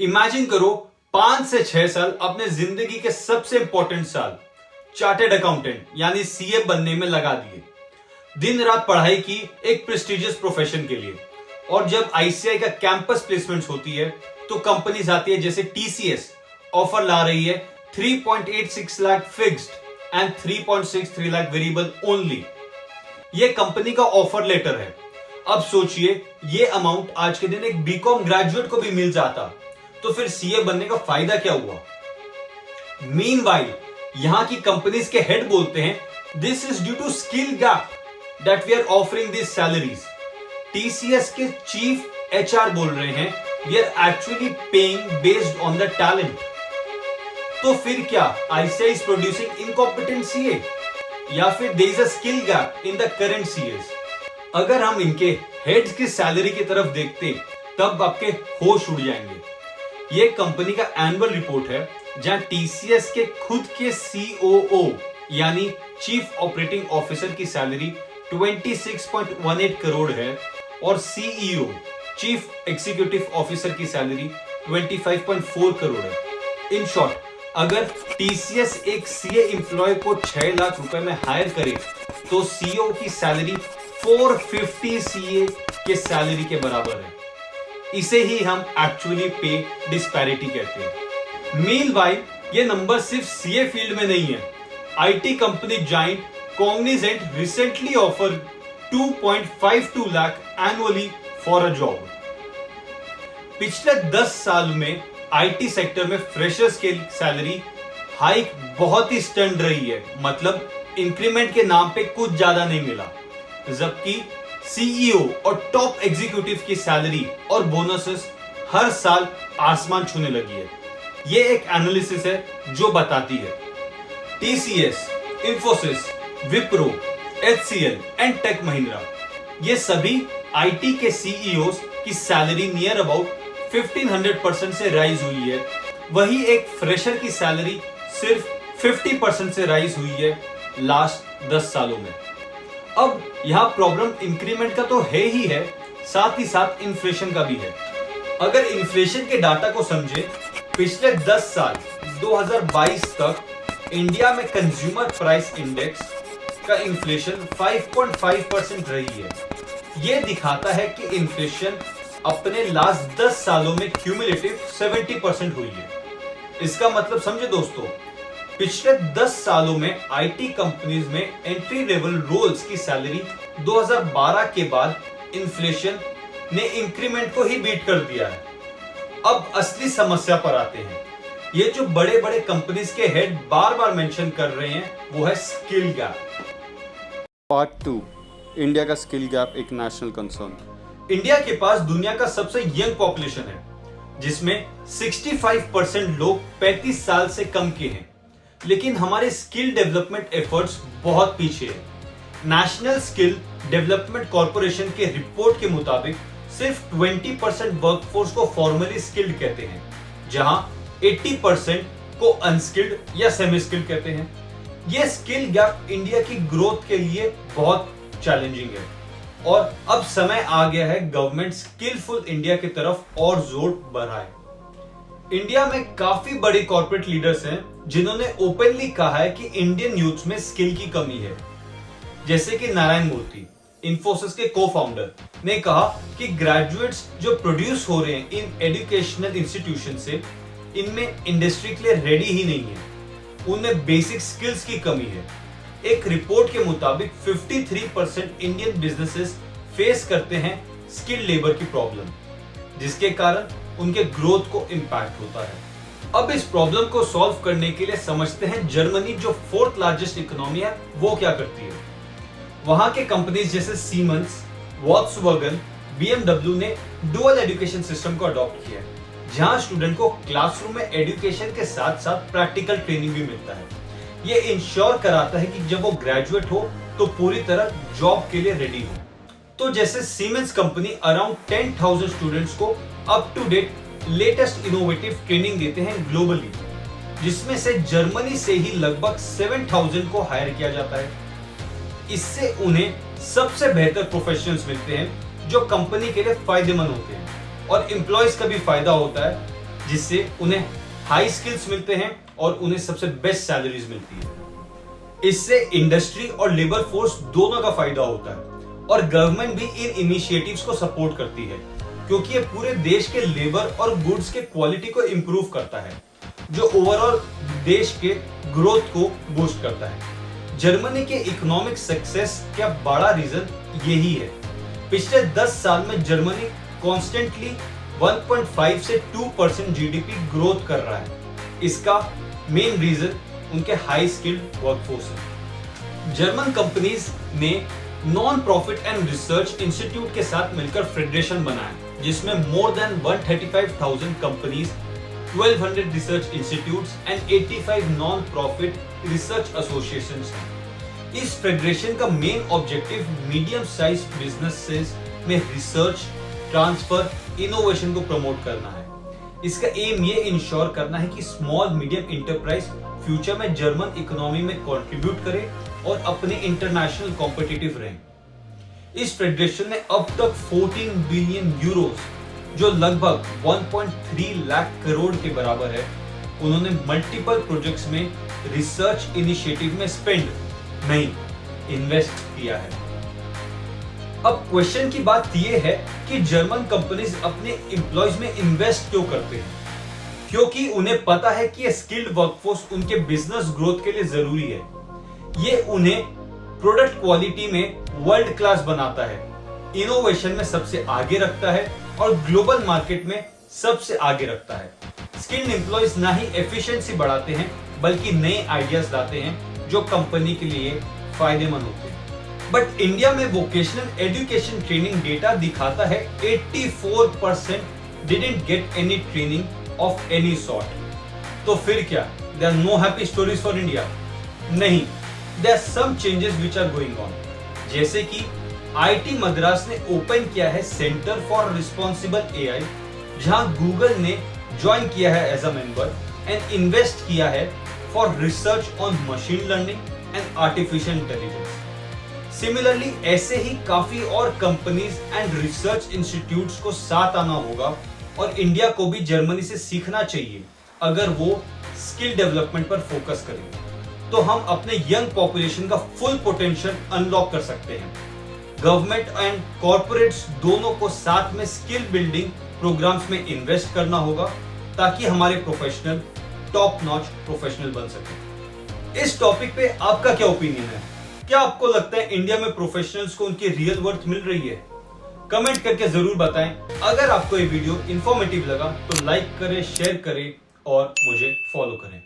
Imagine करो 5 से 6 साल अपने जिंदगी के सबसे इंपॉर्टेंट साल चार्टेड अकाउंटेंट यानी सीए बनने में लगा दिए। दिन रात पढ़ाई की एक प्रेस्टिजियस प्रोफेशन के लिए। और जब आईसीआई का कैंपस प्लेसमेंट होती है तो कंपनीज आती है जैसे टीसीएस ऑफर ला रही है 3.86 lakh fixed and 3.63 lakh variable only. ये कंपनी का ऑफर लेटर है। अब सोचिए ये अमाउंट आज के दिन एक बीकॉम ग्रेजुएट को भी मिल जाता तो फिर सीए बनने का फायदा क्या हुआ। मीनवाइल यहां की कंपनीज के हेड बोलते हैं this is due to skill gap that we are offering this salaries. TCS के चीफ एचआर बोल रहे हैं we are actually paying based on the talent. तो फिर क्या ICI is producing incompetent CA या फिर there is a skill gap in the current CS. अगर हम इनके हेड्स की सैलरी की तरफ देखते तब आपके होश उड़ जाएंगे। ये कंपनी का एनुअल रिपोर्ट है जहां टीसीएस के खुद के सीओओ यानी चीफ ऑपरेटिंग ऑफिसर की सैलरी 26.18 करोड़ है और सीईओ चीफ एग्जीक्यूटिव ऑफिसर की सैलरी 25.4 करोड़ है। इन शॉर्ट, अगर टीसीएस एक सीए एम्प्लॉय को 6 लाख रुपए में हायर करे तो सीईओ की सैलरी 450 सीए के सैलरी के बराबर है। इसे ही हम एक्चुअली पे डिस्पैरिटी कहते हैं। मीनवाइल ये नंबर सिर्फ सीए फील्ड में नहीं है। IT company giant Cognizant recently offer 2.52 lakh annually for a job. पिछले 10 साल में आईटी सेक्टर में फ्रेशर्स की सैलरी हाइक बहुत ही स्टंट रही है। मतलब इंक्रीमेंट के नाम पे कुछ ज्यादा नहीं मिला, जबकि सीईओ और टॉप एग्जीक्यूटिव की सैलरी और बोनसेस हर साल आसमान छूने लगी है। ये एक एनालिसिस है जो बताती है TCS, Infosys, Wipro, HCL and tech Mahindra ये सभी आईटी के सीईओज की सैलरी नियर अबाउट 1500% से राइज हुई है। वही एक फ्रेशर की सैलरी सिर्फ 50% से राइज हुई है लास्ट 10 सालों में। अब यहां प्रॉब्लम इंक्रीमेंट का तो है ही है, साथ ही साथ इन्फ्लेशन का भी है। अगर इन्फ्लेशन के डाटा को समझे, पिछले 10 साल 2022 तक इंडिया में कंज्यूमर प्राइस इंडेक्स का इन्फ्लेशन 5.5% रही है। यह दिखाता है कि इन्फ्लेशन अपने लास्ट 10 सालों में क्यूमुलेटिव 70% हुई है। इसका मतलब समझे दोस्तों, पिछले 10 सालों में आईटी कंपनीज में एंट्री लेवल रोल्स की सैलरी 2012 के बाद इन्फ्लेशन ने इंक्रीमेंट को ही बीट कर दिया है। अब असली समस्या पर आते हैं। ये जो बड़े बड़े कंपनीज के हेड बार बार मेंशन कर रहे हैं वो है स्किल गैप। पार्ट 2, इंडिया का स्किल गैप एक नेशनल कंसर्न। इंडिया के पास दुनिया का सबसे यंग पॉपुलेशन है जिसमें 65% लोग 35 साल से कम के हैं, लेकिन हमारे स्किल डेवलपमेंट एफर्ट्स बहुत पीछे है। नेशनल स्किल डेवलपमेंट कॉर्पोरेशन के रिपोर्ट के मुताबिक सिर्फ 20% वर्कफोर्स को फॉर्मली स्किल्ड कहते हैं, जहां 80% को अनस्किल्ड या सेमी स्किल्ड कहते हैं। यह स्किल गैप इंडिया की ग्रोथ के लिए बहुत चैलेंजिंग है और अब समय आ गया है गवर्नमेंट स्किलफुल इंडिया की तरफ और जोर बढ़ाए। इंडिया में काफी बड़े कॉर्पोरेट लीडर्स हैं जिन्होंने ओपनली कहा है कि इंडियन यूथ में स्किल की कमी है। जैसे कि नारायण मूर्ति, इंफोसिस के को फाउंडर, ने कहा कि ग्रेजुएट्स जो प्रोड्यूस हो रहे हैं इन एजुकेशनल इंस्टीट्यूशन से, इनमें इंडस्ट्री के लिए रेडी ही नहीं है। उनमें बेसिक स्किल्स की कमी है। एक रिपोर्ट के मुताबिक 53% इंडियन बिजनेसेस फेस करते हैं स्किल्ड लेबर की प्रॉब्लम, जिसके कारण उनके ग्रोथ को इंपैक्ट होता है। अब इस प्रॉब्लम को सॉल्व करने के लिए समझते हैं जर्मनी जो 4th लार्जेस्ट इकोनॉमी है वो क्या करती है। वहां के कंपनीज जैसे सीमेंस, वॉक्सवैगन, बीएमडब्ल्यू ने डुअल एजुकेशन सिस्टम को अडॉप्ट किया है, जहां स्टूडेंट को क्लासरूम में एजुकेशन के साथ साथ प्रैक्टिकल ट्रेनिंग भी मिलता है। ये इंश्योर कराता है कि जब वो ग्रेजुएट हो तो पूरी तरह जॉब के लिए रेडी हो। तो जैसे सीमेंस कंपनी अराउंड 10,000 स्टूडेंट्स को up to date latest innovative training देते हैं ग्लोबली, जिसमें से जर्मनी से ही लगभग 7,000 को हायर किया जाता है। इससे उन्हें सबसे बेहतर प्रोफेशनल्स मिलते हैं जो कंपनी के लिए फायदेमंद होते हैं और एम्प्लॉयज का भी फायदा होता है जिससे उन्हें हाई स्किल्स मिलते हैं और उन्हें सबसे बेस्ट सैलरीज मिलती है। इससे इंडस्ट्री और लेबर फोर्स दोनों का फायदा होता है और गवर्नमेंट भी इन इनिशिएटिव्स को सपोर्ट करती है, क्योंकि ये पूरे देश के लेबर और गुड्स के क्वालिटी को इंप्रूव करता है, जो ओवरऑल देश के ग्रोथ को बूस्ट करता है। जर्मनी के इकोनॉमिक सक्सेस का बड़ा रीजन यही है। पिछले 10 साल में जर्मनी कॉन्स्टेंटली 1.5 से 2% जीडीपी ग्रोथ कर रहा है। इसका मेन रीजन उनके हाई स्किल्ड वर्कफोर्स है। जर्मन कंपनीज ने non profit and research institute के साथ मिलकर फेडरेशन बनाया, जिसमें more than 135,000 companies, 1200 research institutes and 85 non profit research associations हैं। इस फेडरेशन का main objective medium size businesses में रिसर्च, ट्रांसफर, इनोवेशन को प्रमोट करना है। इसका एम ये इंश्योर करना है कि स्मॉल मीडियम इंटरप्राइज फ्यूचर में जर्मन इकोनॉमी में कंट्रीब्यूट करे और अपने इंटरनेशनल कॉम्पिटिटिव रहे। इस फेडरेशन ने अब तक 14 बिलियन यूरोस, जो लगभग 1.3 लाख करोड़ के बराबर है, उन्होंने मल्टीपल प्रोजेक्ट्स में रिसर्च इनिशिएटिव में स्पेंड नहीं, इन्वेस्ट किया है। अब क्वेश्चन की बात यह है कि जर्मन कंपनीज अपने एम्प्लॉयज में इन्वेस्ट क्यों करते हैं? क्योंकि उन्हें पता है कि स्किल्ड वर्कफोर्स उनके बिजनेस ग्रोथ के लिए जरूरी है। ये उन्हें प्रोडक्ट क्वालिटी में वर्ल्ड क्लास बनाता है, इनोवेशन में सबसे आगे रखता है और ग्लोबल मार्केट में सबसे आगे रखता है। स्किल्ड एम्प्लॉयज ना ही एफिशिएंसी बढ़ाते हैं, बल्कि नए आइडियाज लाते हैं जो कंपनी के लिए फायदेमंद होते हैं। बट इंडिया में वोकेशनल एजुकेशन ट्रेनिंग डेटा दिखाता है 84% didn't get any training of any sort. तो फिर क्या, there are no happy stories for India? नहीं, there are some changes which are going on. जैसे कि आईटी मद्रास ने ओपन किया है सेंटर फॉर रिस्पॉन्सिबल एआई, जहां गूगल ने ज्वाइन किया है as a member and invest किया है for research on machine learning and artificial intelligence. Similarly ऐसे ही काफी और कंपनीज एंड रिसर्च इंस्टीट्यूट्स को साथ आना होगा और इंडिया को भी जर्मनी से सीखना चाहिए अगर वो स्किल डेवलपमेंट पर फोकस करें। तो हम अपने यंग पॉपुलेशन का फुल पोटेंशियल अनलॉक कर सकते हैं। गवर्नमेंट एंड कॉर्पोरेट्स दोनों को साथ में स्किल बिल्डिंग प्रोग्राम्स में इन्वेस्ट करना होगा, ताकि हमारे प्रोफेशनल टॉप नॉच प्रोफेशनल बन सके। इस टॉपिक पे आपका क्या ओपिनियन है? क्या आपको लगता है इंडिया में प्रोफेशनल्स को उनकी रियल वर्थ मिल रही है? कमेंट करके जरूर बताएं। अगर आपको ये वीडियो इंफॉर्मेटिव लगा तो लाइक करें, शेयर करें और मुझे फॉलो करें।